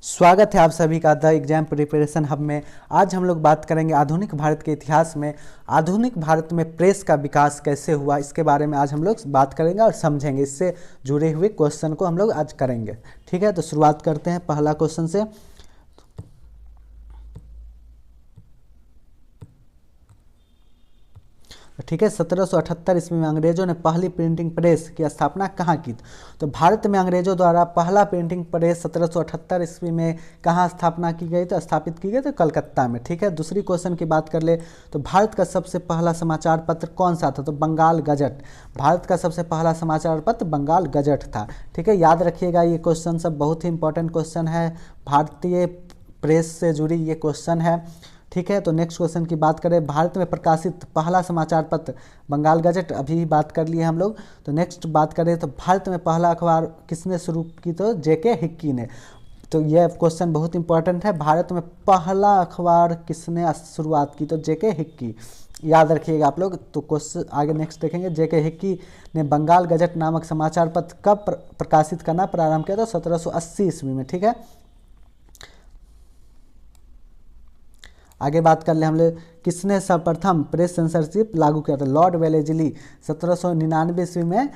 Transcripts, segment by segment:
स्वागत है आप सभी का द एग्जाम प्रिपरेशन हब में। आज हम लोग बात करेंगे आधुनिक भारत के इतिहास में आधुनिक भारत में प्रेस का विकास कैसे हुआ, इसके बारे में आज हम लोग बात करेंगे और समझेंगे। इससे जुड़े हुए क्वेश्चन को हम लोग आज करेंगे। ठीक है, तो शुरुआत करते हैं पहला क्वेश्चन से। ठीक है, 1778 ईस्वी में अंग्रेजों ने पहली प्रिंटिंग प्रेस की स्थापना कहाँ की? तो भारत में अंग्रेजों द्वारा पहला प्रिंटिंग प्रेस 1778 ईस्वी में कहाँ स्थापना की गई? तो स्थापित की गई तो कलकत्ता में। ठीक है, दूसरी क्वेश्चन की बात कर ले तो भारत का सबसे पहला समाचार पत्र कौन सा था? तो बंगाल गजट। भारत का सबसे पहला समाचार पत्र बंगाल गजट था। ठीक है, याद रखिएगा ये क्वेश्चन सब बहुत ही इंपॉर्टेंट क्वेश्चन है, भारतीय प्रेस से जुड़ी ये क्वेश्चन है। ठीक है, तो नेक्स्ट क्वेश्चन की बात करें, भारत में प्रकाशित पहला समाचार पत्र बंगाल गजट, अभी बात कर लिए हम लोग। तो नेक्स्ट बात करें तो भारत में पहला अखबार किसने शुरू की? तो जेके हिक्की ने। तो यह क्वेश्चन बहुत इंपॉर्टेंट है, भारत में पहला अखबार किसने शुरुआत की? तो जेके हिक्की, याद रखिएगा आप लोग। तो क्वेश्चन आगे नेक्स्ट देखेंगे, जेके हिक्की ने बंगाल गजट नामक समाचार पत्र कब प्रकाशित करना प्रारंभ किया? था 1780 ईस्वी में। ठीक है, आगे बात कर ले हम लोग, किसने सर्वप्रथम प्रेस सेंसरशिप लागू किया था? लॉर्ड वेलेस्ली 1799 ईस्वी में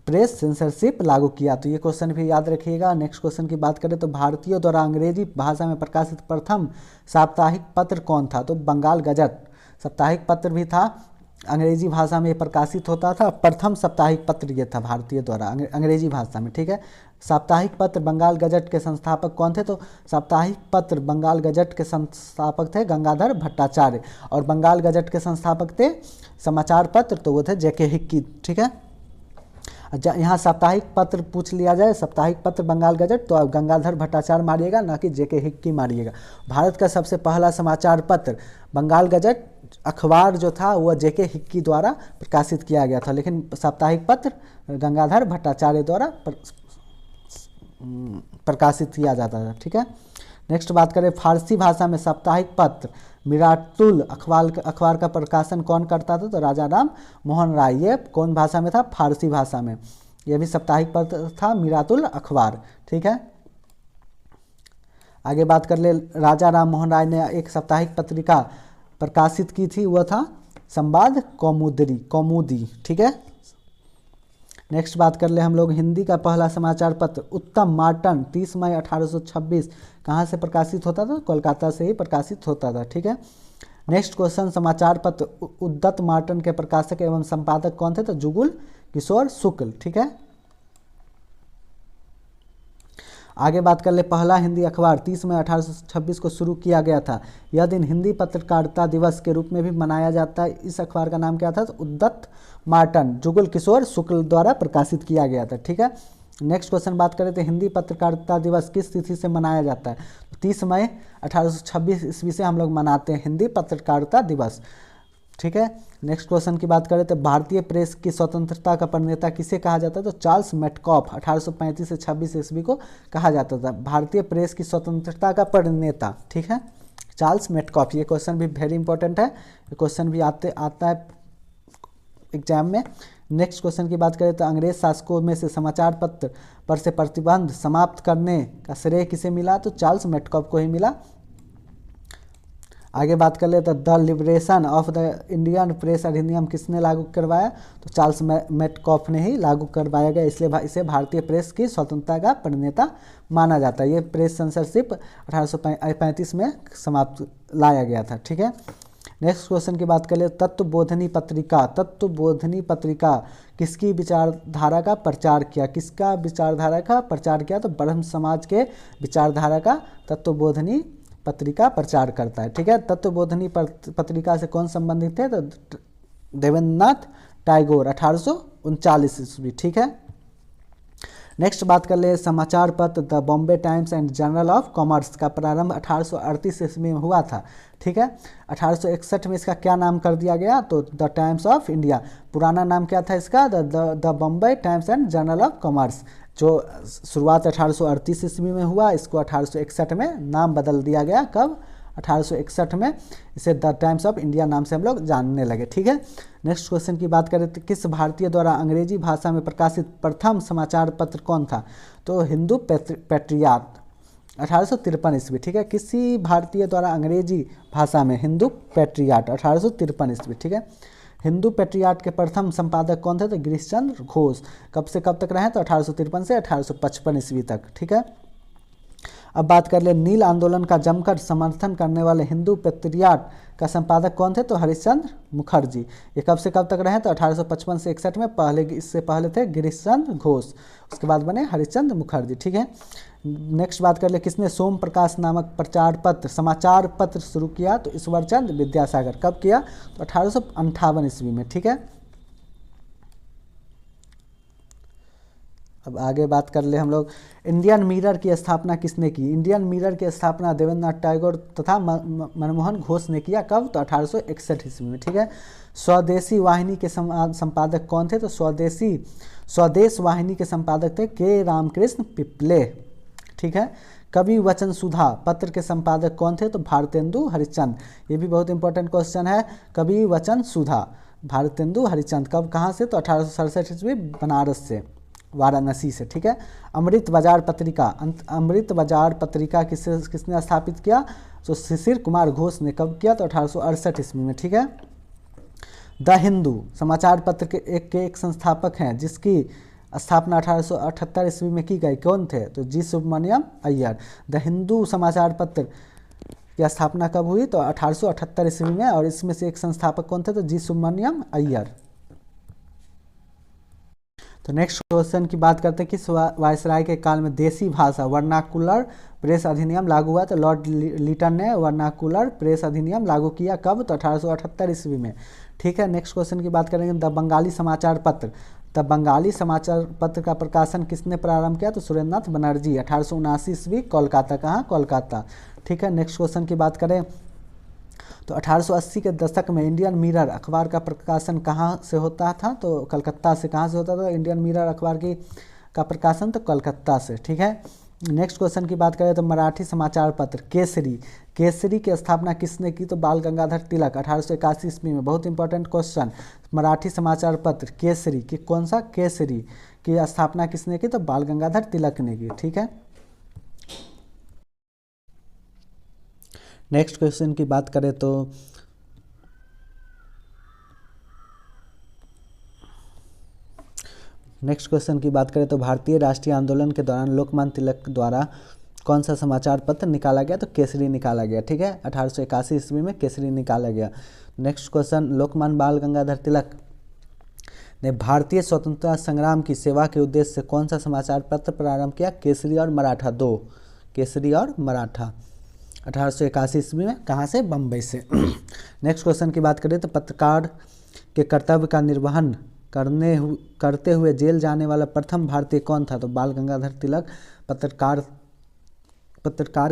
प्रेस सेंसरशिप लागू किया। तो ये क्वेश्चन भी याद रखिएगा। नेक्स्ट क्वेश्चन की बात करें तो भारतीयों द्वारा अंग्रेजी भाषा में प्रकाशित प्रथम साप्ताहिक पत्र कौन था? तो बंगाल गजट साप्ताहिक पत्र भी था, अंग्रेजी भाषा में प्रकाशित होता था। प्रथम साप्ताहिक पत्र ये था भारतीय द्वारा अंग्रेजी भाषा में। ठीक है, साप्ताहिक पत्र बंगाल गजट के संस्थापक कौन थे? तो साप्ताहिक पत्र बंगाल गजट के संस्थापक थे गंगाधर भट्टाचार्य, और बंगाल गजट के संस्थापक थे समाचार पत्र, तो वो थे जेके हिक्की। ठीक है, यहाँ साप्ताहिक पत्र पूछ लिया जाए, साप्ताहिक पत्र बंगाल गजट, तो आप गंगाधर भट्टाचार्य मारिएगा, ना कि जेके हिक्की मारिएगा। भारत का सबसे पहला समाचार पत्र बंगाल गजट अखबार जो था वह जेके हिक्की द्वारा प्रकाशित किया गया था, लेकिन साप्ताहिक पत्र गंगाधर भट्टाचार्य द्वारा प्रकाशित किया जाता था। ठीक है, नेक्स्ट बात करें, फारसी भाषा में साप्ताहिक पत्र मिरातुल अखबार का प्रकाशन कौन करता था? तो राजा राम मोहन राय। ये कौन भाषा में था? फारसी भाषा में। यह भी साप्ताहिक पत्र था मिरातुल अखबार। ठीक है, आगे बात कर ले, राजा राम मोहन राय ने एक साप्ताहिक पत्रिका प्रकाशित की थी, वह था संवाद कौमुदी। ठीक है, नेक्स्ट बात कर ले हम लोग, हिंदी का पहला समाचार पत्र उत्तम मार्टन 30 मई 1826 कहाँ से प्रकाशित होता था? कोलकाता से ही प्रकाशित होता था। ठीक है, नेक्स्ट क्वेश्चन, समाचार पत्र उद्दत मार्टन के प्रकाशक एवं संपादक कौन थे? तो जुगुल किशोर शुक्ल। ठीक है, आगे बात कर ले, पहला हिंदी अखबार 30 मई 1826 को शुरू किया गया था। यह दिन हिंदी पत्रकारिता दिवस के रूप में भी मनाया जाता है। इस अखबार का नाम क्या था? तो उद्दत मार्टन जुगुल किशोर शुक्ल द्वारा प्रकाशित किया गया था। ठीक है, नेक्स्ट क्वेश्चन बात करें तो हिंदी पत्रकारिता दिवस किस तिथि से मनाया जाता है? 30 मई 1826 ईस्वी से हम लोग मनाते हैं हिंदी पत्रकारिता दिवस। ठीक है, नेक्स्ट क्वेश्चन की बात करें तो भारतीय प्रेस की स्वतंत्रता का प्रणेता किसे कहा जाता है? तो चार्ल्स मेटकॉफ 1835 से 26 ईस्वी को कहा जाता था भारतीय प्रेस की स्वतंत्रता का प्रणेता। ठीक है, चार्ल्स मेटकॉफ। ये क्वेश्चन भी वेरी इंपॉर्टेंट है, ये क्वेश्चन भी आता है एग्जाम में। नेक्स्ट क्वेश्चन की बात करें तो अंग्रेज शासकों में से समाचार पत्र पर से प्रतिबंध समाप्त करने का श्रेय किसे मिला? तो चार्ल्स मेटकॉफ को ही मिला। आगे बात कर ले तो the liberation of the Indian press अधिनियम किसने लागू करवाया? तो चार्ल्स मेटकॉफ ने ही लागू करवाया गया, इसलिए इसे भारतीय प्रेस की स्वतंत्रता का प्रणेता माना जाता है। ये प्रेस सेंसरशिप 1835 में समाप्त लाया गया था। ठीक है, नेक्स्ट क्वेश्चन की बात कर ले, तत्वबोधिनी पत्रिका किसकी विचारधारा का प्रचार किया? किसका विचारधारा का प्रचार किया? तो ब्रह्म समाज के विचारधारा का तत्वबोधिनी पत्रिका प्रचार करता है। ठीक है, तत्वबोधिनी पत्रिका से कौन संबंधित थे? तो देवेंद्रनाथ टैगोर 1839 ईस्वी। ठीक है, नेक्स्ट बात कर ले, समाचार पत्र the Bombay times and journal of commerce का प्रारंभ 1838 ईस्वी में हुआ था। ठीक है, 1861 में इसका क्या नाम कर दिया गया? तो द टाइम्स ऑफ इंडिया। पुराना नाम क्या था इसका? The Bombay times and journal of commerce. जो शुरुआत 1838 ईस्वी में हुआ, इसको 1861 में नाम बदल दिया गया। कब? 1861 में इसे द टाइम्स ऑफ इंडिया नाम से हम लोग जानने लगे। ठीक है, नेक्स्ट क्वेश्चन की बात करें तो किस भारतीय द्वारा अंग्रेजी भाषा में प्रकाशित प्रथम समाचार पत्र कौन था? तो हिंदू पैट्रियट। 1853 ईस्वी, ठीक है। किसी भारतीय द्वारा अंग्रेजी भाषा में हिंदू पैट्रियाट, 1853 ईस्वी, ठीक है। हिंदू पैट्रियाट के प्रथम संपादक कौन थे? तो गिरीश चंद्र घोष। कब से कब तक रहे? तो 1853 से 1855 ईस्वी तक, ठीक है। अब बात कर ले नील आंदोलन का जमकर समर्थन करने वाले हिंदू पैट्रियाट का संपादक कौन थे? तो हरिश्चंद्र मुखर्जी। ये कब से कब तक रहे? तो 1855 से 61 में। पहले इससे पहले थे गिरीश चंद्र घोष, उसके बाद बने हरिश्चंद्र मुखर्जी, ठीक है। नेक्स्ट बात कर ले किसने सोम प्रकाश नामक प्रचार पत्र समाचार पत्र शुरू किया? तो ईश्वरचंद विद्यासागर। कब किया? तो 1858 ईस्वी में, ठीक है। अब आगे बात कर ले हम लोग इंडियन मिरर की स्थापना किसने की? इंडियन मिरर की स्थापना देवेंद्रनाथ टैगोर तथा मनमोहन घोष ने किया। कब? तो 1861 ईस्वी में, ठीक है। स्वदेशी वाहिनी के संपादक कौन थे? तो स्वदेश वाहिनी के संपादक थे के रामकृष्ण पिपले, ठीक है। कवि वचन सुधा पत्र के संपादक कौन थे? तो भारतेंदु हरिश्चंद्र। ये भी बहुत इंपॉर्टेंट क्वेश्चन है। कवि वचन सुधा भारतेंदु हरिश्चंद्र। कब, कहाँ से? तो 1867 ईस्वी बनारस से, वाराणसी से, ठीक है। अमृत बाजार पत्रिका किसने स्थापित किया? तो शिशिर कुमार घोष ने। कब किया? तो 1868 ईस्वी में, ठीक है। द हिंदू समाचार पत्र के एक संस्थापक हैं जिसकी स्थापना 1878 ईस्वी में की गई। कौन थे? तो जी सुब्रमण्यम अय्यर। द हिंदू समाचार पत्र की स्थापना कब हुई? तो 1878 ईस्वी में, और इसमें से एक संस्थापक कौन थे? तो जी सुब्रमण्यम अय्यर। तो नेक्स्ट क्वेश्चन की बात करते हैं किस वायसराय के काल में देसी भाषा वर्नाकुलर प्रेस अधिनियम लागू हुआ? तो लॉर्ड लिटन ने वर्नाकुलर प्रेस अधिनियम लागू किया। कब? तो 1878 ईस्वी में, ठीक है। नेक्स्ट क्वेश्चन की बात करेंगे द बंगाली समाचार पत्र। द बंगाली समाचार पत्र का प्रकाशन किसने प्रारंभ किया? तो सुरेंद्रनाथ बनर्जी। 1879 ईस्वी, कोलकाता। कहाँ? कोलकाता, ठीक है। नेक्स्ट क्वेश्चन की बात करें तो 1880 के दशक में इंडियन मिरर अखबार का प्रकाशन कहाँ से होता था? तो कलकत्ता से। कहाँ से होता था इंडियन मिरर अखबार का प्रकाशन? तो कलकत्ता से, ठीक है। नेक्स्ट क्वेश्चन की बात करें तो मराठी समाचार पत्र केसरी की स्थापना किसने की? तो बाल गंगाधर तिलक। 1881 ईस्वी में। बहुत इंपॉर्टेंट क्वेश्चन। मराठी समाचार पत्र केसरी की, कौन सा? केसरी की स्थापना किसने की? तो बाल गंगाधर तिलक ने की, ठीक है। नेक्स्ट क्वेश्चन की बात करें तो भारतीय राष्ट्रीय आंदोलन के दौरान लोकमान्य तिलक द्वारा कौन सा समाचार पत्र निकाला गया? तो केसरी निकाला गया, ठीक है। 1881 ईस्वी में केसरी निकाला गया। नेक्स्ट क्वेश्चन लोकमान्य बाल गंगाधर तिलक ने भारतीय स्वतंत्रता संग्राम की सेवा के उद्देश्य से कौन सा समाचार पत्र प्रारंभ किया? केसरी और मराठा, दो, केसरी और मराठा। 1881 ईस्वी में। कहाँ से? बम्बई से। नेक्स्ट क्वेश्चन की बात करें तो पत्रकार के कर्तव्य का निर्वहन करते हुए जेल जाने वाला प्रथम भारतीय कौन था? तो बाल गंगाधर तिलक पत्रकार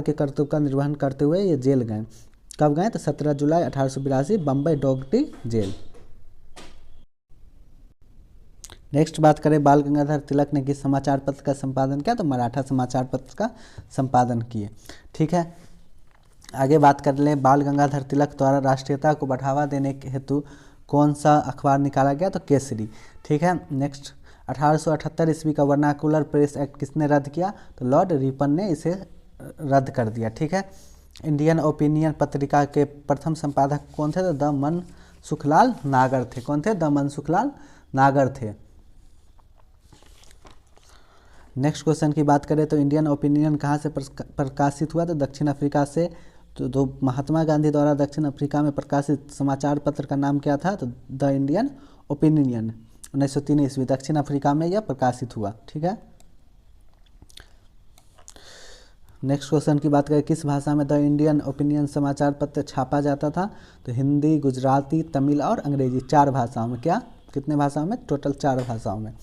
के कर्तव्य का निर्वहन करते हुए ये जेल गए। कब गए? तो 17 जुलाई 1882 बम्बई डोगटी जेल। नेक्स्ट बात करें बाल गंगाधर तिलक ने किस समाचार पत्र का संपादन किया? तो मराठा समाचार पत्र का संपादन किए, ठीक है। आगे बात कर लें बाल गंगाधर तिलक द्वारा राष्ट्रीयता को बढ़ावा देने के हेतु कौन सा अखबार निकाला गया? तो केसरी, ठीक है। नेक्स्ट 1878 ईस्वी का वर्नाकुलर प्रेस एक्ट किसने रद्द किया? तो लॉर्ड रिपन ने इसे रद्द कर दिया, ठीक है। इंडियन ओपिनियन पत्रिका के प्रथम संपादक कौन थे? तो द मन सुखलाल नागर थे। कौन थे? द मन सुखलाल नागर थे। नेक्स्ट क्वेश्चन की बात करें तो इंडियन ओपिनियन कहाँ से प्रकाशित हुआ? तो दक्षिण अफ्रीका से। तो महात्मा गांधी द्वारा दक्षिण अफ्रीका में प्रकाशित समाचार पत्र का नाम क्या था? तो द इंडियन ओपिनियन। 1903 ईस्वी दक्षिण अफ्रीका में यह प्रकाशित हुआ, ठीक है। नेक्स्ट क्वेश्चन की बात करें किस भाषा में द इंडियन ओपिनियन समाचार पत्र छापा जाता था? तो हिंदी, गुजराती, तमिल और अंग्रेजी, 4 भाषाओं में। क्या? कितने भाषाओं में? टोटल 4 भाषाओं में।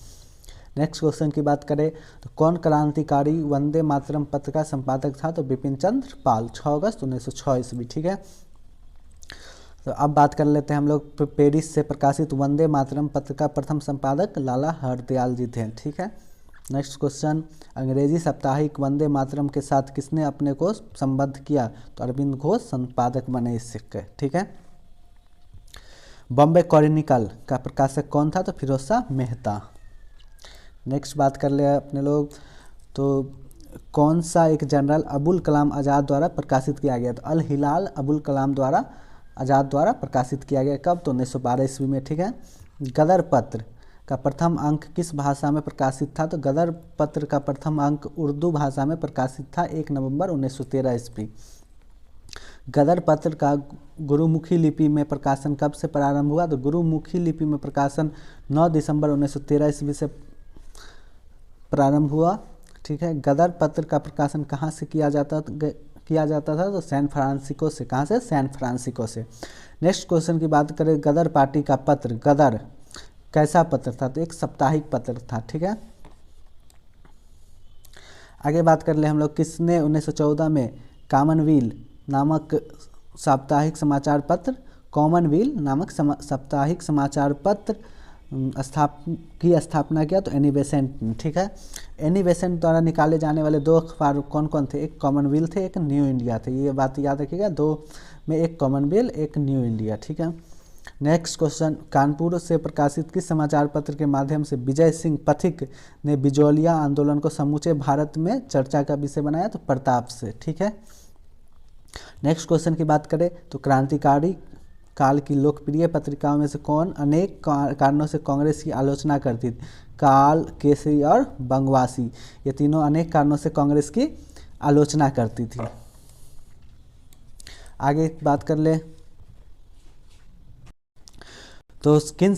नेक्स्ट क्वेश्चन की बात करें तो कौन क्रांतिकारी वंदे मातरम पत्र का संपादक था? तो बिपिन चंद्र पाल। 6 अगस्त 1906 ईस्वी, ठीक है। तो अब बात कर लेते हैं हम लोग पेरिस से प्रकाशित वंदे मातरम पत्र का प्रथम संपादक लाला हरदयाल जी थे, ठीक है। नेक्स्ट क्वेश्चन अंग्रेजी साप्ताहिक वंदे मातरम के साथ किसने अपने को संबद्ध किया? तो अरविंद घोष संपादक बने इसके, ठीक है। बॉम्बे क्रॉनिकल का प्रकाशक कौन था? तो फिरोज शाह मेहता। नेक्स्ट बात कर ले अपने लोग तो कौन सा एक जनरल अबुल कलाम आज़ाद द्वारा प्रकाशित किया गया? तो अल हिलाल अबुल कलाम द्वारा आज़ाद द्वारा प्रकाशित किया गया। कब? तो 1912 ईस्वी में। ठीक है। गदर पत्र का प्रथम अंक किस भाषा में प्रकाशित था? तो गदर पत्र का प्रथम अंक उर्दू भाषा में प्रकाशित था 1 नवंबर 1913 ईस्वी। गदर पत्र का गुरुमुखी लिपि में प्रकाशन कब से प्रारंभ हुआ? तो गुरुमुखी लिपि में प्रकाशन 9 दिसंबर 1913 ईस्वी से प्रारंभ हुआ। ठीक है। गदर पत्र का प्रकाशन कहाँ से किया जाता था? तो सैन फ्रांसिस्को से। कहाँ से? सैन फ्रांसिस्को से। नेक्स्ट क्वेश्चन की बात करें, गदर पार्टी का पत्र गदर कैसा पत्र था? तो एक साप्ताहिक पत्र था। ठीक है। आगे बात कर ले हम लोग, किसने 1914 में कॉमनवेल्थ नामक साप्ताहिक समाचार पत्र कॉमनवेल्थ नामक साप्ताहिक समाचार पत्र की स्थापना किया? तो एनी बेसेंट ने। ठीक है। एनी बेसेंट द्वारा निकाले जाने वाले 2 अखबार कौन कौन थे? एक कॉमनवेल्थ थे, एक न्यू इंडिया थे। ये बात याद रखिएगा, 2 में एक कॉमनवेल्थ एक न्यू इंडिया। ठीक है। नेक्स्ट क्वेश्चन, कानपुर से प्रकाशित किस समाचार पत्र के माध्यम से विजय सिंह पथिक ने बिजौलिया आंदोलन को समूचे भारत में चर्चा का विषय बनाया? तो प्रताप से। ठीक है। नेक्स्ट क्वेश्चन की बात करें तो क्रांतिकारी काल की लोकप्रिय पत्रिकाओं में से कौन अनेक कारणों से कांग्रेस की आलोचना करती थी? काल, केसरी और बंगवासी, ये तीनों अनेक कारणों से कांग्रेस की आलोचना करती थी। आगे बात कर ले तो किन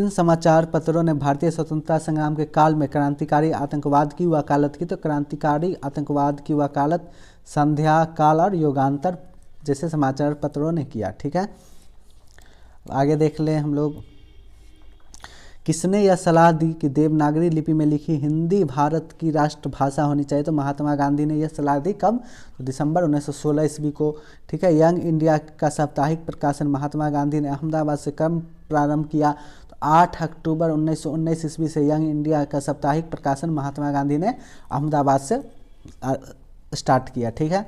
समाचार पत्रों ने भारतीय स्वतंत्रता संग्राम के काल में क्रांतिकारी आतंकवाद की वकालत की? तो क्रांतिकारी आतंकवाद की वकालत संध्या, काल और युगांतर जैसे समाचार पत्रों ने किया। ठीक है। आगे देख लें हम लोग, किसने यह सलाह दी कि देवनागरी लिपि में लिखी हिंदी भारत की राष्ट्रभाषा होनी चाहिए? तो महात्मा गांधी ने यह सलाह दी। कब? तो दिसंबर 1916 ईस्वी को। ठीक है। यंग इंडिया का साप्ताहिक प्रकाशन महात्मा गांधी ने अहमदाबाद से कब प्रारंभ किया? तो 8 अक्टूबर 1919 ईस्वी से यंग इंडिया का साप्ताहिक प्रकाशन महात्मा गांधी ने अहमदाबाद से स्टार्ट किया। ठीक है।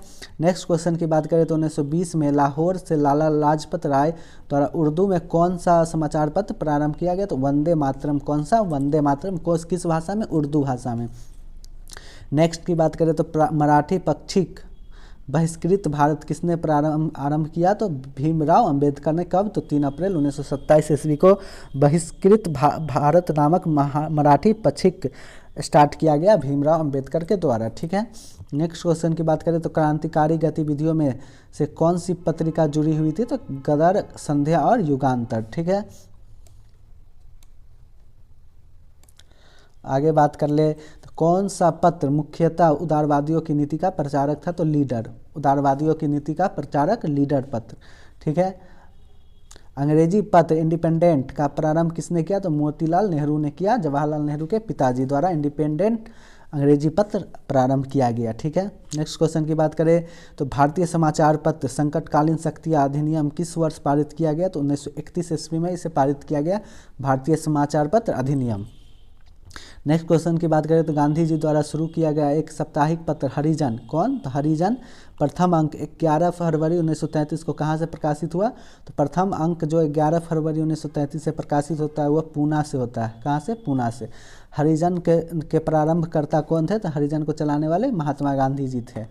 नेक्स्ट क्वेश्चन की बात करें तो 1920 में लाहौर से लाला लाजपत राय द्वारा उर्दू में कौन सा समाचार पत्र प्रारंभ किया गया? तो वंदे मातरम। कौन सा? वंदे मातरम। किस भाषा में? उर्दू भाषा में। नेक्स्ट की बात करें तो मराठी पाक्षिक बहिष्कृत भारत किसने आरंभ किया? तो भीमराव अंबेडकर ने। कब? तो 3 अप्रैल 1927 ईस्वी को बहिष्कृत भारत नामक मराठी पाक्षिक स्टार्ट किया गया भीमराव अंबेडकर के द्वारा। ठीक है। नेक्स्ट क्वेश्चन की बात करें तो क्रांतिकारी गतिविधियों में से कौन सी पत्रिका जुड़ी हुई थी? तो गदर, संध्या और युगांतर। ठीक है। आगे बात कर ले तो कौन सा पत्र मुख्यतः उदारवादियों की नीति का प्रचारक था? तो लीडर। उदारवादियों की नीति का प्रचारक लीडर पत्र। ठीक है। अंग्रेजी पत्र इंडिपेंडेंट का प्रारंभ किसने किया? तो मोतीलाल नेहरू ने किया। जवाहरलाल नेहरू के पिताजी द्वारा इंडिपेंडेंट अंग्रेजी पत्र प्रारंभ किया गया। ठीक है। नेक्स्ट क्वेश्चन की बात करें तो भारतीय समाचार पत्र संकटकालीन शक्तियाँ अधिनियम किस वर्ष पारित किया गया? तो 1931 ईस्वी में इसे पारित किया गया, भारतीय समाचार पत्र अधिनियम। नेक्स्ट क्वेश्चन की बात करें तो गांधी जी द्वारा शुरू किया गया एक साप्ताहिक पत्र हरिजन। कौन? तो हरिजन। प्रथम अंक 11 फरवरी 1933 को कहाँ से प्रकाशित हुआ? तो प्रथम अंक जो 11 फरवरी 1933 से प्रकाशित होता है वह पूना से होता है। कहाँ से? पूना से। हरिजन के प्रारंभकर्ता कौन थे? तो हरिजन को चलाने वाले महात्मा गांधी जी थे।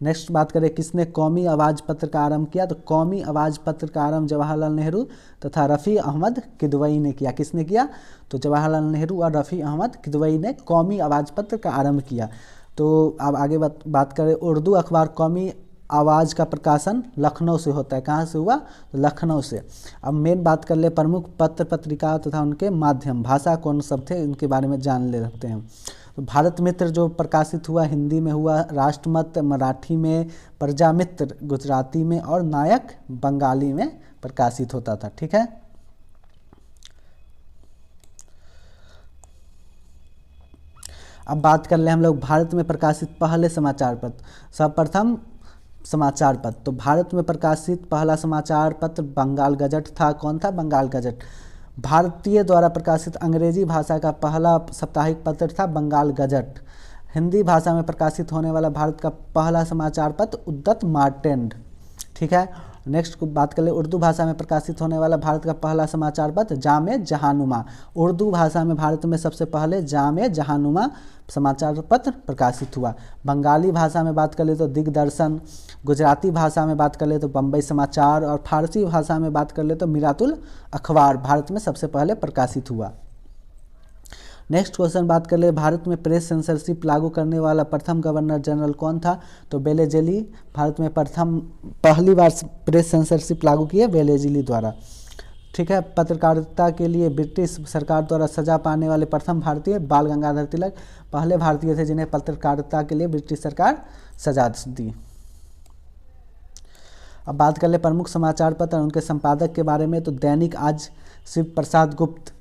नेक्स्ट बात करें किसने कौमी आवाज़ पत्र का आरंभ किया? तो कौमी आवाज़ पत्र का आरंभ जवाहरलाल नेहरू तथा रफ़ी अहमद किदवई ने किया। किसने किया? तो जवाहरलाल नेहरू और रफ़ी अहमद किदवई ने कौमी आवाज़ पत्र का आरंभ किया। तो अब आगे बात करें उर्दू अखबार कौमी आवाज़ का प्रकाशन लखनऊ से होता है। कहाँ से हुआ? तो लखनऊ से। अब मेन बात कर ले प्रमुख पत्र पत्रिका तथा उनके माध्यम भाषा कौन सब थे, इनके बारे में जान लेते हैं। तो भारत मित्र जो प्रकाशित हुआ हिंदी में हुआ, राष्ट्रमत मराठी में, प्रजामित्र गुजराती में और नायक बंगाली में प्रकाशित होता था। ठीक है। अब बात कर ले हम लोग भारत में प्रकाशित पहले समाचार पत्र। सर्वप्रथम समाचार पत्र तो भारत में प्रकाशित पहला समाचार पत्र बंगाल गजट था। कौन था? बंगाल गजट। भारतीय द्वारा प्रकाशित अंग्रेजी भाषा का पहला साप्ताहिक पत्र था बंगाल गजट। हिंदी भाषा में प्रकाशित होने वाला भारत का पहला समाचार पत्र उद्यत मार्टेंड। ठीक है। नेक्स्ट बात कर ले उर्दू भाषा में प्रकाशित होने वाला भारत का पहला समाचार पत्र जामे जहानुमा। उर्दू भाषा में भारत में सबसे पहले जामे जहानुमा समाचार पत्र प्रकाशित हुआ। बंगाली भाषा में बात कर ले तो दिग्दर्शन, गुजराती भाषा में बात कर ले तो बम्बई समाचार, और फारसी भाषा में बात कर ले तो मिरातुल अखबार भारत में सबसे पहले प्रकाशित हुआ। नेक्स्ट क्वेश्चन बात कर ले भारत में प्रेस सेंसरशिप लागू करने वाला प्रथम गवर्नर जनरल कौन था? तो बेलेजेली भारत में पहली बार प्रेस सेंसरशिप लागू की है बेलेजेली द्वारा। ठीक है, पत्रकारिता के लिए ब्रिटिश सरकार द्वारा सजा पाने वाले प्रथम भारतीय बाल गंगाधर तिलक पहले भारतीय थे जिन्हें पत्रकारिता के लिए ब्रिटिश सरकार सजा दी। अब बात कर ले प्रमुख समाचार पत्र और उनके संपादक के बारे में। तो दैनिक आज शिव प्रसाद गुप्त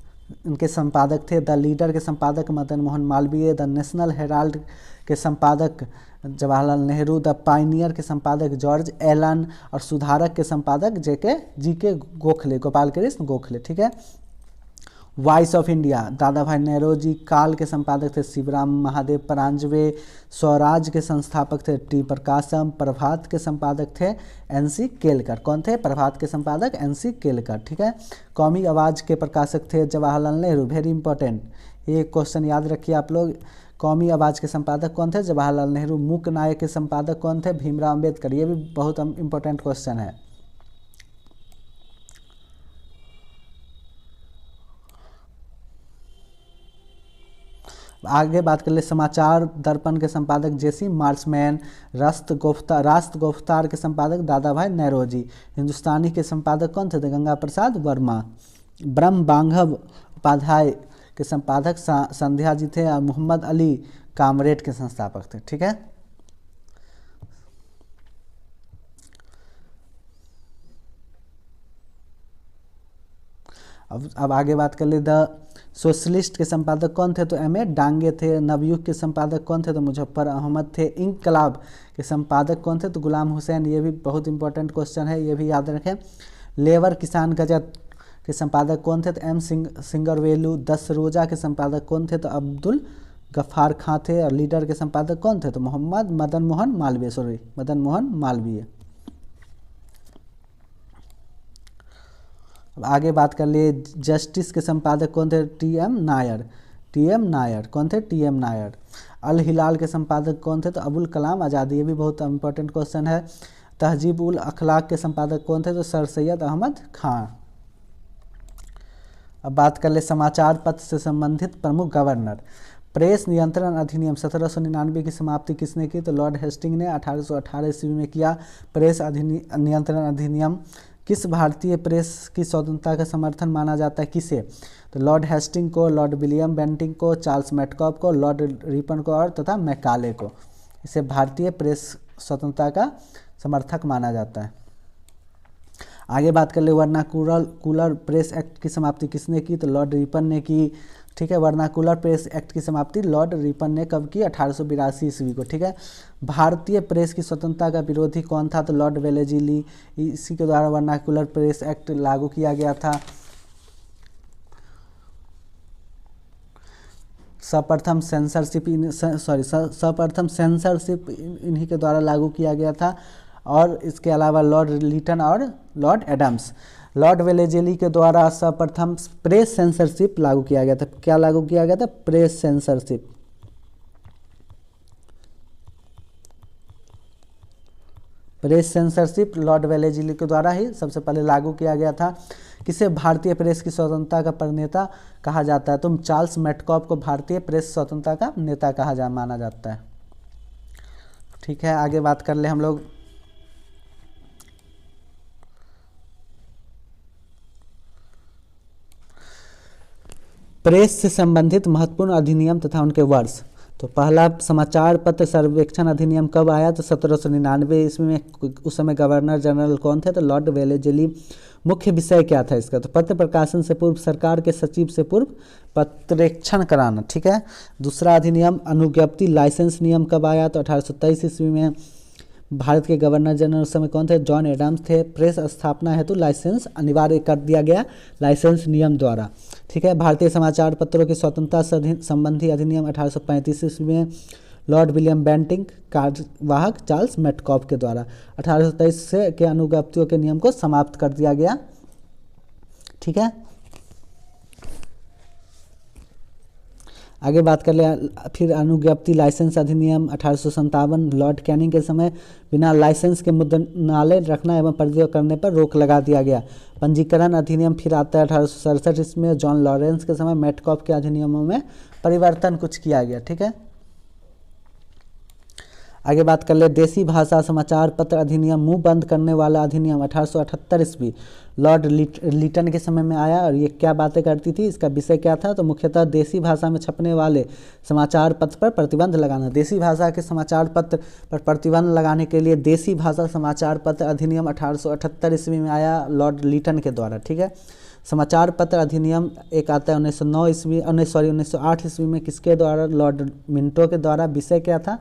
इनके संपादक थे। द लीडर के संपादक Madan Mohan Malviya, the national Herald के संपादक जवाहरलाल नेहरू, द पायनियर के संपादक जॉर्ज एलन, और सुधारक के संपादक जी के गोखले, गोपाल कृष्ण गोखले। ठीक है, वॉइस ऑफ इंडिया दादा भाई नौरोजी, काल के संपादक थे शिवराम महादेव परांजवे, स्वराज के संस्थापक थे टी प्रकाशम, प्रभात के संपादक थे एनसी केलकर। कौन थे? प्रभात के संपादक एनसी केलकर। ठीक है, कौमी आवाज़ के प्रकाशक थे जवाहरलाल नेहरू। वेरी इंपॉर्टेंट, ये क्वेश्चन याद रखिए आप लोग। कौमी आवाज़ के संपादक कौन थे? जवाहरलाल नेहरू। मूक नायक के संपादक कौन थे? भीमराव अम्बेडकर। ये भी बहुत इंपॉर्टेंट क्वेश्चन है। आगे बात कर ले समाचार दर्पण के संपादक जेसी मार्समैन, राष्ट्र गोफ्तार के संपादक दादा भाई नौरोजी। हिंदुस्तानी के संपादक कौन थे? गंगा प्रसाद वर्मा। ब्रह्म बांगव उपाध्याय के संपादक संध्या जी थे, और मोहम्मद अली कामरेड के संस्थापक थे। ठीक है, अब आगे बात कर ले द सोशलिस्ट के संपादक कौन थे? तो एम ए डांगे थे। नवयुग के संपादक कौन थे? तो मुजफ्फर अहमद थे। इंकलाब के संपादक कौन थे? तो गुलाम हुसैन। ये भी बहुत इंपॉर्टेंट क्वेश्चन है, ये भी याद रखें। लेबर किसान गजट के संपादक कौन थे? तो एम सिंगरवेलू। 10 रोज़ा के संपादक कौन थे? तो अब्दुल गफ्फार खां थे। और लीडर के संपादक कौन थे? तो मदन मोहन मालवीय। अब आगे बात कर लिए जस्टिस के संपादक कौन थे? T M Nair. कौन थे? T M Nair. अल हिलाल के संपादक कौन थे? तो अबुल कलाम आज़ादी। ये भी बहुत इंपॉर्टेंट क्वेश्चन है। तहजीब उल अखलाक के संपादक कौन थे? तो सर सैयद अहमद खां। अब बात कर ले समाचार पत्र से संबंधित प्रमुख गवर्नर। प्रेस नियंत्रण अधिनियम 1799 की समाप्ति किसने की? तो लॉर्ड हेस्टिंग ने 1818 ईस्वी में किया। प्रेस नियंत्रण अधिनियम किस भारतीय प्रेस की स्वतंत्रता का समर्थन माना जाता है? किसे? तो लॉर्ड हेस्टिंग को, लॉर्ड विलियम बेंटिंग को, चार्ल्स मेटकॉफ को, लॉर्ड रिपन को और तथा मैकाले को। इसे भारतीय प्रेस स्वतंत्रता का समर्थक माना जाता है। आगे बात कर ले वर्नाकुलर प्रेस एक्ट की समाप्ति किसने की? तो लॉर्ड रिपन ने की। ठीक है, वर्नाकुलर प्रेस एक्ट की समाप्ति लॉर्ड रिपन ने कब की? 1882 ईस्वी को। ठीक है, भारतीय प्रेस की स्वतंत्रता का विरोधी कौन था? तो लॉर्ड वेलेजिली। इसी के द्वारा वर्नाकुलर प्रेस एक्ट लागू किया गया था। सर्वप्रथम सेंसरशिप इन्हीं के द्वारा लागू किया गया था। और इसके अलावा लॉर्ड लिटन और लॉर्ड एडम्स। लॉर्ड वेलेजेली के द्वारा सर्वप्रथम प्रेस सेंसरशिप लागू किया गया था। क्या लागू किया गया था? Press censorship. Press censorship lord Wellesley के द्वारा ही सबसे पहले लागू किया गया था। किसे भारतीय प्रेस की स्वतंत्रता का प्रणेता कहा जाता है? तुम चार्ल्स मेटकॉफ को भारतीय प्रेस स्वतंत्रता का नेता माना जाता है। ठीक है, आगे बात कर ले हम लोग प्रेस से संबंधित महत्वपूर्ण अधिनियम तथा उनके वर्ष। तो पहला समाचार पत्र सर्वेक्षण अधिनियम कब आया? तो 1799 ईस्वी में। उस समय गवर्नर जनरल कौन थे? तो लॉर्ड वेलेजेली। मुख्य विषय क्या था इसका? तो पत्र प्रकाशन से पूर्व सरकार के सचिव से पूर्व पत्रेक्षण कराना। ठीक है, दूसरा अधिनियम अनुज्ञप्ति लाइसेंस नियम कब आया? तो 1823 ईस्वी में। भारत के गवर्नर जनरल उस समय कौन थे? जॉन एडम्स थे। प्रेस स्थापना हेतु लाइसेंस अनिवार्य कर दिया गया लाइसेंस नियम द्वारा। ठीक है, भारतीय समाचार पत्रों की स्वतंत्रता संबंधी अधिनियम 1835 ईस्वी में। लॉर्ड विलियम बेंटिंक, कार्यवाहक चार्ल्स मेटकॉफ के द्वारा। 1823 से के अनुज्ञप्तियों के नियम को समाप्त कर दिया गया। ठीक है, आगे बात कर ले फिर अनुज्ञप्ति लाइसेंस अधिनियम 1857। लॉर्ड कैनिंग के समय बिना लाइसेंस के मुद्रणालय रखना एवं प्रयोग करने पर रोक लगा दिया गया। पंजीकरण अधिनियम फिर आता है 1867। इसमें जॉन लॉरेंस के समय मेटकॉफ के अधिनियमों में परिवर्तन कुछ किया गया। ठीक है, आगे बात कर ले देसी भाषा समाचार पत्र अधिनियम, मुंह बंद करने वाला अधिनियम 1878 ईस्वी लॉर्ड लीटन के समय में आया। और ये क्या बातें करती थी, इसका विषय क्या था, तो मुख्यतः देसी भाषा में छपने वाले समाचार पत्र पर प्रतिबंध लगाना। देसी भाषा के समाचार पत्र पर प्रतिबंध लगाने के लिए देसी भाषा समाचार पत्र अधिनियम 1878 ईस्वी में आया लॉर्ड लीटन के द्वारा। ठीक है, समाचार पत्र अधिनियम एक आता है 1908 ईस्वी में, किसके द्वारा, लॉर्ड मिंटो के द्वारा। विषय क्या था,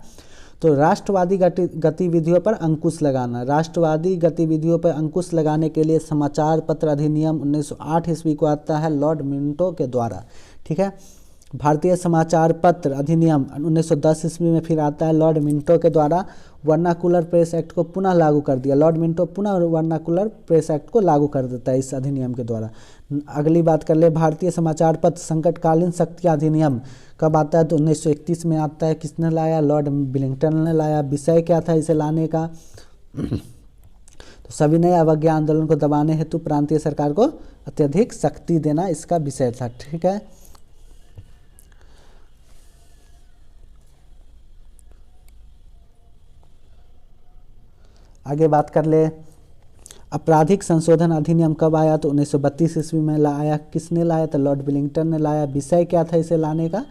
तो राष्ट्रवादी गतिविधियों पर अंकुश लगाना। राष्ट्रवादी गतिविधियों पर अंकुश लगाने के लिए समाचार पत्र अधिनियम 1908 ईस्वी को आता है लॉर्ड मिंटो के द्वारा। ठीक है, भारतीय समाचार पत्र अधिनियम 1910 ईस्वी में फिर आता है लॉर्ड मिंटो के द्वारा। वर्नाकुलर प्रेस एक्ट को पुनः लागू कर दिया। लॉर्ड मिंटो पुनः वर्नाकुलर प्रेस एक्ट को लागू कर देता है इस अधिनियम के द्वारा। अगली बात कर ले भारतीय समाचार पत्र संकटकालीन शक्तियाँ अधिनियम कब आता है, तो 1931 में आता है। किसने लाया, लॉर्ड विलिंगटन ने लाया। विषय क्या था इसे लाने का, तो सविनय अवज्ञा आंदोलन को दबाने हेतु प्रांतीय सरकार को अत्यधिक शक्ति देना इसका विषय था। ठीक है, आगे बात कर ले आपराधिक संशोधन अधिनियम कब आया, तो 1932 ईस्वी में लाया। किसने लाया, तो लॉर्ड विलिंगटन ने लाया। विषय क्या था इसे लाने का,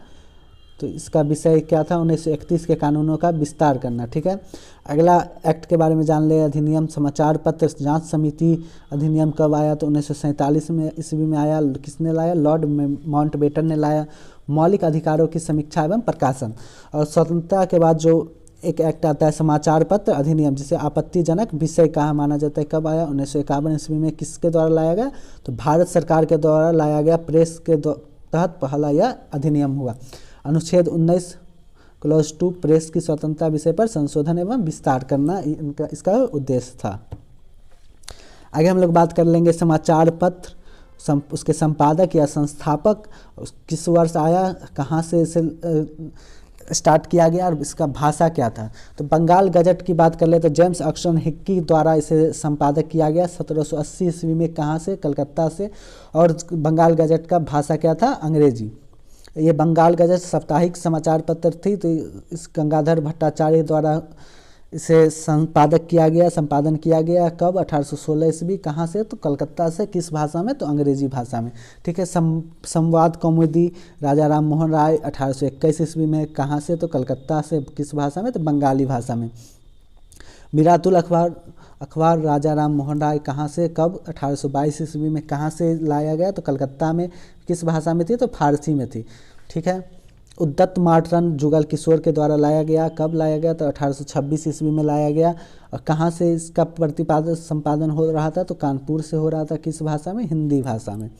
तो इसका विषय क्या था, 1931 के कानूनों का विस्तार करना। ठीक है, अगला एक्ट के बारे में जान ले, अधिनियम समाचार पत्र जांच समिति अधिनियम कब आया, तो 1947 में ईस्वी में आया। किसने लाया, लॉर्ड माउंटबेटन ने लाया। मौलिक अधिकारों की समीक्षा एवं प्रकाशन। और स्वतंत्रता के बाद जो एक एक्ट आता है समाचार पत्र अधिनियम, जिसे आपत्तिजनक विषय कहा माना जाता है, कब आया, 1951 ईस्वी में। किसके द्वारा लाया गया, तो भारत सरकार के द्वारा लाया गया। प्रेस के तहत पहला यह अधिनियम हुआ। अनुच्छेद 19 क्लॉज 2 प्रेस की स्वतंत्रता विषय पर संशोधन एवं विस्तार करना इसका उद्देश्य था। आगे हम लोग बात कर लेंगे समाचार पत्र उसके संपादक या संस्थापक किस वर्ष आया, कहाँ से इसे स्टार्ट किया गया और इसका भाषा क्या था। तो बंगाल गजट की बात कर ले तो जेम्स अक्सन हिक्की द्वारा इसे संपादक किया गया 1780 ईस्वी में। कहाँ से, कलकत्ता से। और बंगाल गजट का भाषा क्या था, अंग्रेजी। ये बंगाल गजट साप्ताहिक समाचार पत्र थी, तो इस गंगाधर भट्टाचार्य द्वारा इसे संपादन किया गया। कब, 1816 ईस्वी। कहाँ से, तो कलकत्ता से। किस भाषा में, तो अंग्रेजी भाषा में। ठीक है, संवाद कौमुदी राजा राम मोहन राय 1821 ईस्वी में। कहाँ से, तो कलकत्ता से। किस भाषा में, तो बंगाली भाषा में। मिरातुल अखबार राजा राम मोहन राय कहाँ से, कब, 1822 ईस्वी में। कहाँ से लाया गया, तो कलकत्ता में। किस भाषा में थी, तो फारसी में थी। ठीक है, उद्दत मार्टन जुगल किशोर के द्वारा लाया गया। कब लाया गया, तो 1826 ईस्वी में लाया गया। और कहाँ से इसका संपादन हो रहा था, तो कानपुर से हो रहा था। किस भाषा में, हिंदी भाषा में।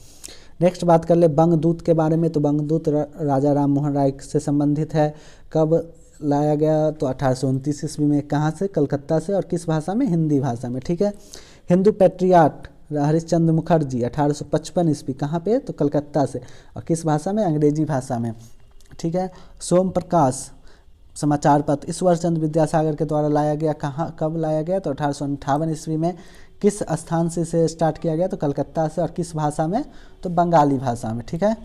नेक्स्ट बात कर ले बंगदूत के बारे में, तो बंगदूत राजा राम मोहन राय से संबंधित है। कब लाया गया, तो 1829 ईस्वी में। कहाँ से, कलकत्ता से। और किस भाषा में, हिंदी भाषा में। ठीक है, हिंदू पैट्रियाट हरिश्चंद्र मुखर्जी 1855 ईस्वी। कहाँ पे, तो कलकत्ता से। और किस भाषा में, अंग्रेजी भाषा में। ठीक है, सोम प्रकाश समाचार पत्र ईश्वर चंद्र विद्यासागर के द्वारा लाया गया। कहाँ, कब लाया गया, तो 1858 ईस्वी में। किस स्थान से इसे स्टार्ट किया गया, तो कलकत्ता से। और किस भाषा में, तो बंगाली भाषा में। ठीक है,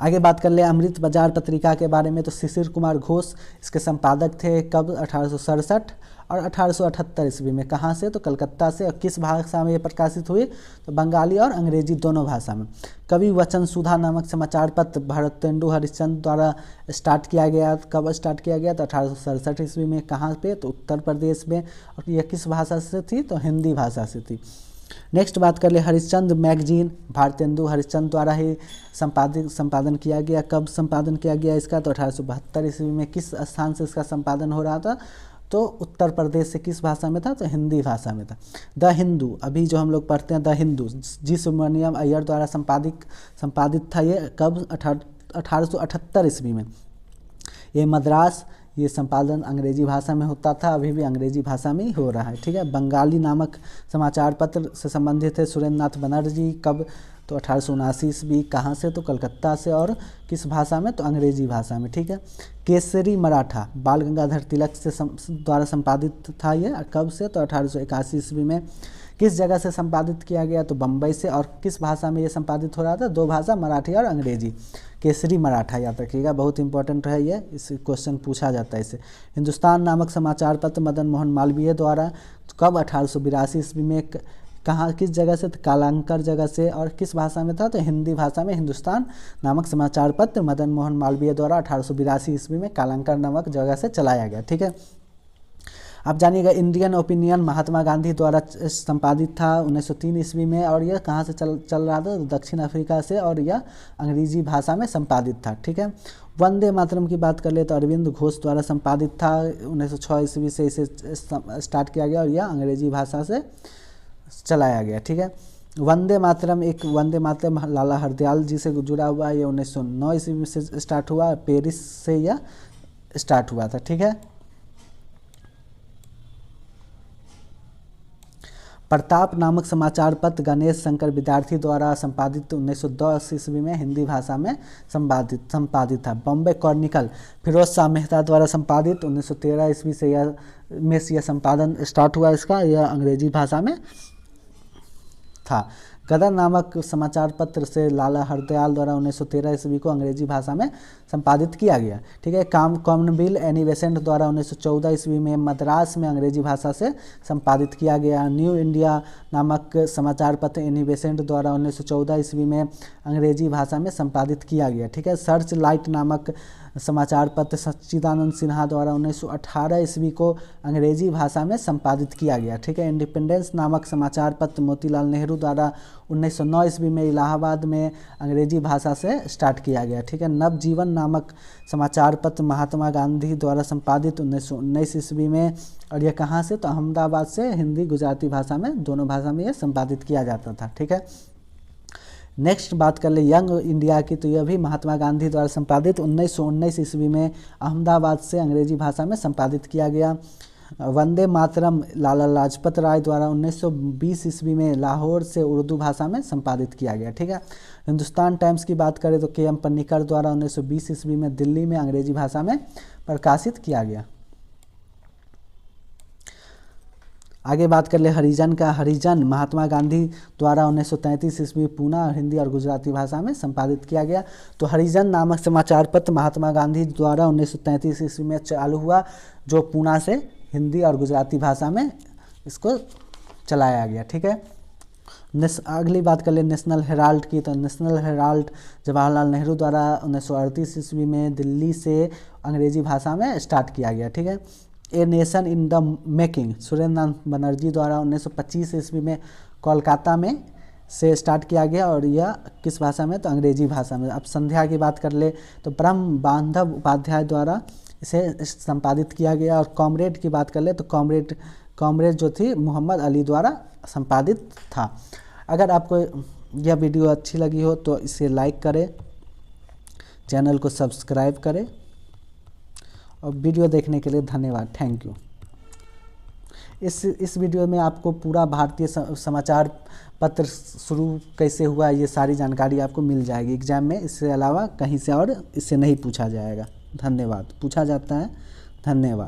आगे बात कर ले अमृत बाजार पत्रिका के बारे में, तो शिशिर कुमार घोष इसके संपादक थे। कब, 1867 और 1878 ईस्वी में। कहाँ से, तो कलकत्ता से। और किस भाषा में ये प्रकाशित हुई, तो बंगाली और अंग्रेजी दोनों भाषा में। कवि वचन सुधा नामक समाचार पत्र भारतेंदु हरिश्चंद्र द्वारा स्टार्ट किया गया। कब स्टार्ट किया गया, तो 1867 ईस्वी में। कहाँ पे, तो उत्तर प्रदेश में। और यह किस भाषा से थी, तो हिंदी भाषा से थी। नेक्स्ट बात कर ले हरिश्चंद्र मैगजीन भारतेंदु हरिश्चंद्र द्वारा ही संपादन किया गया। कब संपादन किया गया इसका, तो 1872 ईस्वी में। किस स्थान से इसका संपादन हो रहा था, तो उत्तर प्रदेश से। किस भाषा में था, तो हिंदी भाषा में था। द हिंदू अभी जो हम लोग पढ़ते हैं, द हिंदू जी सुब्रमण्यम अय्यर द्वारा संपादित था ये। कब, 1878 ईस्वी में। ये मद्रास, ये संपादन अंग्रेजी भाषा में होता था, अभी भी अंग्रेजी भाषा में ही हो रहा है, ठीक है। बंगाली नामक समाचार पत्र से संबंधित है सुरेंद्र नाथ बनर्जी, कब, तो 1879 ईस्वी, कहाँ से, तो कलकत्ता से, और किस भाषा में, तो अंग्रेजी भाषा में, ठीक है। केसरी मराठा बाल गंगाधर तिलक से द्वारा संपादित था ये, कब से, तो 1881 ईस्वी में। किस जगह से संपादित किया गया, तो बम्बई से, और किस भाषा में ये संपादित हो रहा था, 2 भाषा, मराठी और अंग्रेजी। केसरी मराठा याद रखिएगा, बहुत इंपॉर्टेंट है ये, इस क्वेश्चन पूछा जाता है इससे। हिंदुस्तान नामक समाचार पत्र मदन मोहन मालवीय द्वारा, तो कब, 1882 ईस्वी में, कहाँ, किस जगह से, तो कालांकर जगह से, और किस भाषा में था, तो हिंदी भाषा में। हिंदुस्तान नामक समाचार पत्र मदन मोहन मालवीय द्वारा 1882 ईस्वी में कालांकर नामक जगह से चलाया गया, ठीक है। आप जानिएगा इंडियन ओपिनियन महात्मा गांधी द्वारा संपादित था 1903 ईस्वी में, और यह कहाँ से चल रहा था, तो दक्षिण अफ्रीका से, और यह अंग्रेजी भाषा में संपादित था, ठीक है। वंदे मातरम की बात कर ले तो अरविंद घोष द्वारा संपादित था, 1906 ईस्वी से इसे स्टार्ट किया गया, और यह अंग्रेजी भाषा से चलाया गया, ठीक है। वंदे मातरम लाला हरदयाल जी से जुड़ा हुआ है, ये 1909 ईस्वी से स्टार्ट हुआ, पेरिस से यह स्टार्ट हुआ था, ठीक है। प्रताप नामक समाचार पत्र गणेश शंकर विद्यार्थी द्वारा संपादित 1910 ईस्वी में हिंदी भाषा में संपादित था। बॉम्बे क्रॉनिकल फिरोज शाह मेहता द्वारा संपादित 1913 ईस्वी से यह संपादन स्टार्ट हुआ इसका, यह अंग्रेजी भाषा में था। गदर नामक समाचार पत्र से लाला हरदयाल द्वारा 1913 ईस्वी को अंग्रेजी भाषा में संपादित किया गया, ठीक है। कॉमनवेल्थ एनी बेसेंट द्वारा 1914 ईस्वी में मद्रास में अंग्रेजी भाषा से संपादित किया गया। न्यू इंडिया नामक समाचार पत्र एनी बेसेंट द्वारा 1914 ईस्वी में अंग्रेजी भाषा में संपादित किया गया, ठीक है। सर्च लाइट नामक समाचार पत्र सच्चिदानंद सिन्हा द्वारा 1918 ईस्वी को अंग्रेजी भाषा में संपादित किया गया, ठीक है। इंडिपेंडेंस नामक समाचार पत्र मोतीलाल नेहरू द्वारा 1909 ईस्वी में इलाहाबाद में अंग्रेजी भाषा से स्टार्ट किया गया, ठीक है। नवजीवन नामक समाचार पत्र महात्मा गांधी द्वारा संपादित 1919 ईस्वी में, और यह कहाँ से, तो अहमदाबाद से, हिंदी गुजराती भाषा में, दोनों भाषा में यह संपादित किया जाता था, ठीक है। नेक्स्ट बात कर ले यंग इंडिया की, तो यह भी महात्मा गांधी द्वारा संपादित 1919 ईस्वी में अहमदाबाद से अंग्रेजी भाषा में संपादित किया गया। वंदे मातरम लाला लाजपत राय द्वारा 1920 ईस्वी में लाहौर से उर्दू भाषा में संपादित किया गया, ठीक है। हिंदुस्तान टाइम्स की बात करें तो के.एम. पन्नीकर द्वारा 1920 ईस्वी में दिल्ली में अंग्रेजी भाषा में प्रकाशित किया गया। आगे बात कर ले हरिजन का। हरिजन महात्मा गांधी द्वारा 1933 ईस्वी पूना हिंदी और गुजराती भाषा में संपादित किया गया। तो हरिजन नामक समाचार पत्र महात्मा गांधी द्वारा 1933 ईस्वी में चालू हुआ, जो पूना से हिंदी और गुजराती भाषा में इसको चलाया गया, ठीक है। अगली बात कर ले नेशनल हेराल्ड की। तो नेशनल हेराल्ड जवाहरलाल नेहरू द्वारा 1938 ईस्वी में दिल्ली से अंग्रेजी भाषा में स्टार्ट किया गया, ठीक है। A nation in the making Surendra Nath Banerjee द्वारा 1925 ईस्वी में कोलकाता में से स्टार्ट किया गया, और यह किस भाषा में, तो अंग्रेजी भाषा में। अब संध्या की बात कर ले तो ब्रह्म बांधव उपाध्याय द्वारा इसे संपादित किया गया। और कॉमरेड की बात कर ले तो कॉमरेड जो थी मोहम्मद अली द्वारा संपादित था। अगर आपको यह वीडियो अच्छी लगी हो तो इसे लाइक करें, चैनल को सब्सक्राइब करें, और वीडियो देखने के लिए धन्यवाद, थैंक यू। इस वीडियो में आपको पूरा भारतीय समाचार पत्र शुरू कैसे हुआ ये सारी जानकारी आपको मिल जाएगी एग्जाम में। इससे अलावा कहीं से और इससे नहीं पूछा जाएगा। धन्यवाद। पूछा जाता है। धन्यवाद।